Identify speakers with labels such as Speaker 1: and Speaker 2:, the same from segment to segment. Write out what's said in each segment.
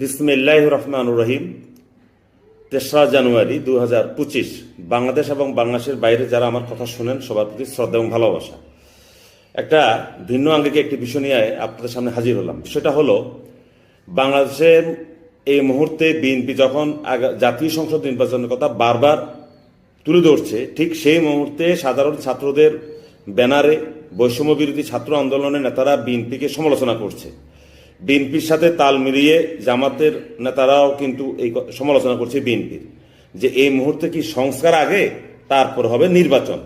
Speaker 1: বিসমিল্লাহির রহমানির রহিম। ৩রা জানুয়ারি ২০২৫। বাংলাদেশ এবং বাংলাদেশের বাইরে যারা আমার কথা শুনেন সবার প্রতি শ্রদ্ধা এবং ভালোবাসা। একটা ভিন্ন আঙ্গিকে একটি বিষয় নিয়ে আপনাদের সামনে হাজির হলাম। বিষয়টা হলো, বাংলাদেশের এই মুহূর্তে বিএনপি যখন জাতীয় সংসদ নির্বাচনের কথা বারবার তুলে ধরছে, ঠিক সেই মুহূর্তে সাধারণ ছাত্রদের ব্যানারে বৈষম্য বিরোধী ছাত্র আন্দোলনের নেতারা বিএনপিকে সমালোচনা করছে। বিএনপির সাথে তাল মিলিয়ে জামাতের নেতারাও কিন্তু এই সমালোচনা করছে বিএনপির, যে এই মুহূর্তে কি সংস্কার আগে তারপর হবে নির্বাচন।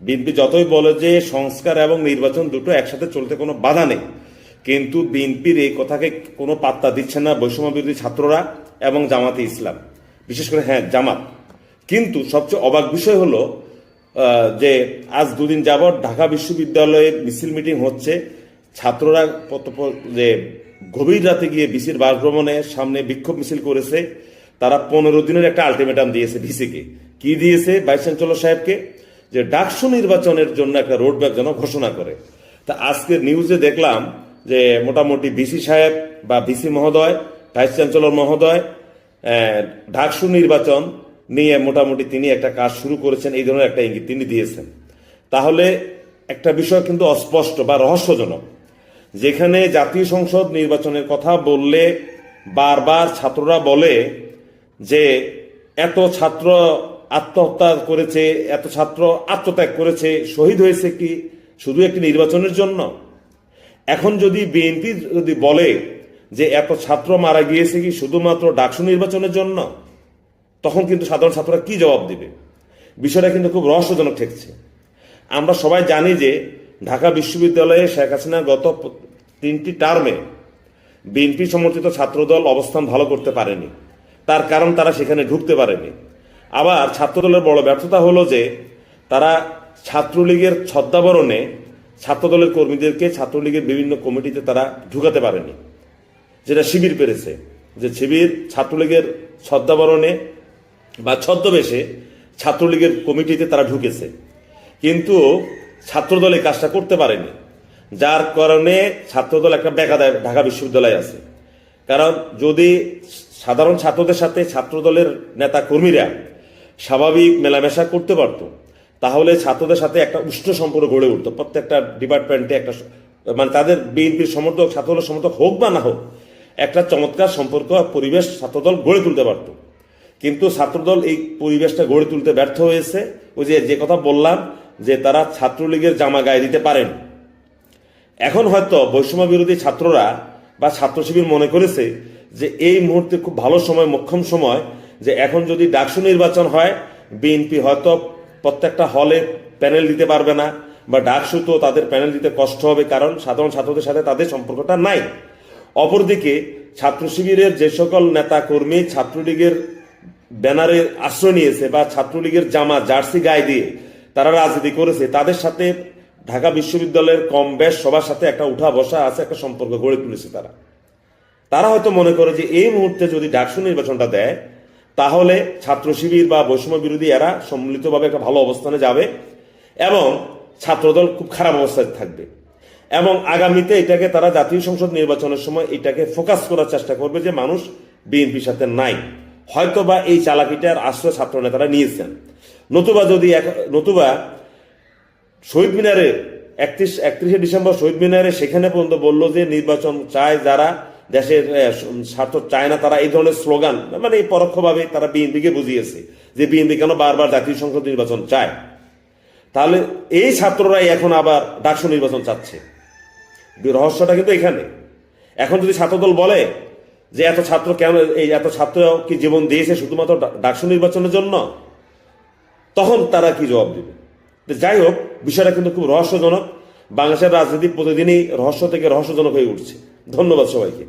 Speaker 1: বিএনপি যতই বলে যে সংস্কার এবং নির্বাচন দুটো একসাথে চলতে কোনো বাধা নেই, কিন্তু বিএনপির এই কথাকে কোনো পাত্তা দিচ্ছে না বৈষম্য বিরোধী ছাত্ররা এবং জামাতে ইসলাম, বিশেষ করে জামাত। কিন্তু সবচেয়ে অবাক বিষয় হলো যে আজ দুদিন যাবৎ ঢাকা বিশ্ববিদ্যালয়ে মিছিল মিটিং হচ্ছে। ছাত্ররা যে গভীর রাতে গিয়ে ভিসির বাসভবনের সামনে বিক্ষোভ মিছিল করেছে। তারা 15 দিনের একটা আলটিমেটাম দিয়েছে ভিসিকে। কি দিয়েছে? ভাইস চ্যান্সেলর সাহেবকে, যে ডাকসু নির্বাচনের জন্য একটা রোডম্যাপ যেন ঘোষণা করে। তা আজকের নিউজে দেখলাম যে মোটামুটি ভিসি সাহেব বা ভিসি মহোদয়, ভাইস চ্যান্সেলর মহোদয় ডাকসু নির্বাচন নিয়ে মোটামুটি তিনি একটা কাজ শুরু করেছেন, এই ধরনের একটা ইঙ্গিত তিনি দিয়েছেন। তাহলে একটা বিষয় কিন্তু অস্পষ্ট বা রহস্যজনক, যেখানে জাতীয় সংসদ নির্বাচনের কথা বললে বারবার ছাত্ররা বলে যে এত ছাত্র আত্মহত্যা করেছে, এত ছাত্র আত্মত্যাগ করেছে, শহীদ হয়েছে কি শুধু একটি নির্বাচনের জন্য? এখন যদি বিএনপি যদি বলে যে এত ছাত্র মারা গিয়েছে কি শুধুমাত্র ডাকসু নির্বাচনের জন্য, তখন কিন্তু সাধারণ ছাত্ররা কি জবাব দিবে? বিষয়টা কিন্তু খুব রহস্যজনক ঠেকছে। আমরা সবাই জানি যে ঢাকা বিশ্ববিদ্যালয়ে শেখ হাসিনা গত 3টি টার্মে বিএনপি সমর্থিত ছাত্রদল অবস্থান ভালো করতে পারেনি। তার কারণ তারা সেখানে ঢুকতে পারেনি। আবার ছাত্রদলের বড় ব্যর্থতা হলো যে তারা ছাত্রলীগের ছদ্মাবরণে ছাত্রদলের কর্মীদেরকে ছাত্রলীগের বিভিন্ন কমিটিতে তারা ঢুকাতে পারেনি, যেটা শিবির পেরেছে। যে শিবির ছাত্রলীগের ছদ্মাবরণে বা ছদ্মবেশে ছাত্রলীগের কমিটিতে তারা ঢুকেছে, কিন্তু ছাত্রদল এই কাজটা করতে পারেনি। যার কারণে ছাত্রদল একটা বেকায়দায় ঢাকা বিশ্ববিদ্যালয়ে আছে। কারণ যদি সাধারণ ছাত্রদের সাথে ছাত্রদলের নেতা কর্মীরা স্বাভাবিক মেলামেশা করতে পারত, তাহলে ছাত্রদের সাথে একটা উষ্ণ সম্পর্ক গড়ে উঠত। প্রত্যেকটা ডিপার্টমেন্টে একটা মানে তাদের বিএনপির সমর্থক ছাত্রদলের সমর্থক হোক বা না হোক, একটা চমৎকার সম্পর্ক পরিবেশ ছাত্রদল গড়ে তুলতে পারত। কিন্তু ছাত্রদল এই পরিবেশটা গড়ে তুলতে ব্যর্থ হয়েছে। ওই যে কথা বললাম যে তারা ছাত্রলীগের জামা গায়ে দিতে পারেন। এখন হয়তো বৈষম্য বিরোধী ছাত্ররা বা ছাত্র শিবির মনে করেছে যে এই মুহূর্তে খুব ভালো সময়, মোক্ষম সময়, যে এখন যদি ডাকসু নির্বাচন হয় বিএনপি হয়তো প্রত্যেকটা হলে প্যানেল দিতে পারবে না, বা ডাকসু তো তাদের প্যানেল দিতে কষ্ট হবে, কারণ সাধারণ ছাত্রদের সাথে তাদের সম্পর্কটা নাই। অপরদিকে ছাত্র শিবিরের যে সকল নেতা কর্মী ছাত্রলীগের ব্যানারে আশ্রয় নিয়েছে বা ছাত্রলীগের জামা জার্সি গায়ে দিয়ে তারা রাজনীতি করেছে, তাদের সাথে ঢাকা বিশ্ববিদ্যালয়ের কম বেশ সবার সাথে একটা উঠা বসা আছে, একটা সম্পর্ক গড়ে তুলেছে। তারা হয়তো মনে করে যে এই মুহূর্তে যদি ডাকসু নির্বাচনটা দেয়, তাহলে ছাত্র শিবির বা বৈষম্য বিরোধী এরা সম্মিলিতভাবে একটা ভালো অবস্থানে যাবে এবং ছাত্রদল খুব খারাপ অবস্থায় থাকবে। এবং আগামীতে এটাকে তারা জাতীয় সংসদ নির্বাচনের সময় এটাকে ফোকাস করার চেষ্টা করবে যে মানুষ বিএনপির সাথে নাই। হয়তো বা এই চালাকিটার আশ্রয় ছাত্র নেতারা নিয়েছেন। নতুবা শহীদ মিনারে 31শে ডিসেম্বর শহীদ মিনারে সেখানে পর্যন্ত বলল যে নির্বাচন চায় যারা, দেশের স্বার্থ চায় না তারা, এই ধরনের স্লোগান মানে পরোক্ষভাবে তারা বিএনপিকে বুঝিয়েছে যে বিএনপি কেন বারবার জাতীয় সংসদ নির্বাচন চায়। তাহলে এই ছাত্ররাই এখন আবার ডাকসু নির্বাচন চাচ্ছে। রহস্যটা কিন্তু এখানে। এখন যদি ছাত্রদল বলে যে এত ছাত্র কেন, এই এত ছাত্র কি জীবন দিয়েছে শুধুমাত্র ডাকসু নির্বাচনের জন্য, তখন তারা কি জবাব দেবে? যাই হোক, বিষয়টা কিন্তু খুব রহস্যজনক। বাংলাদেশের রাজনীতি প্রতিদিনই রহস্য থেকে রহস্যজনক হয়ে উঠছে। ধন্যবাদ সবাইকে।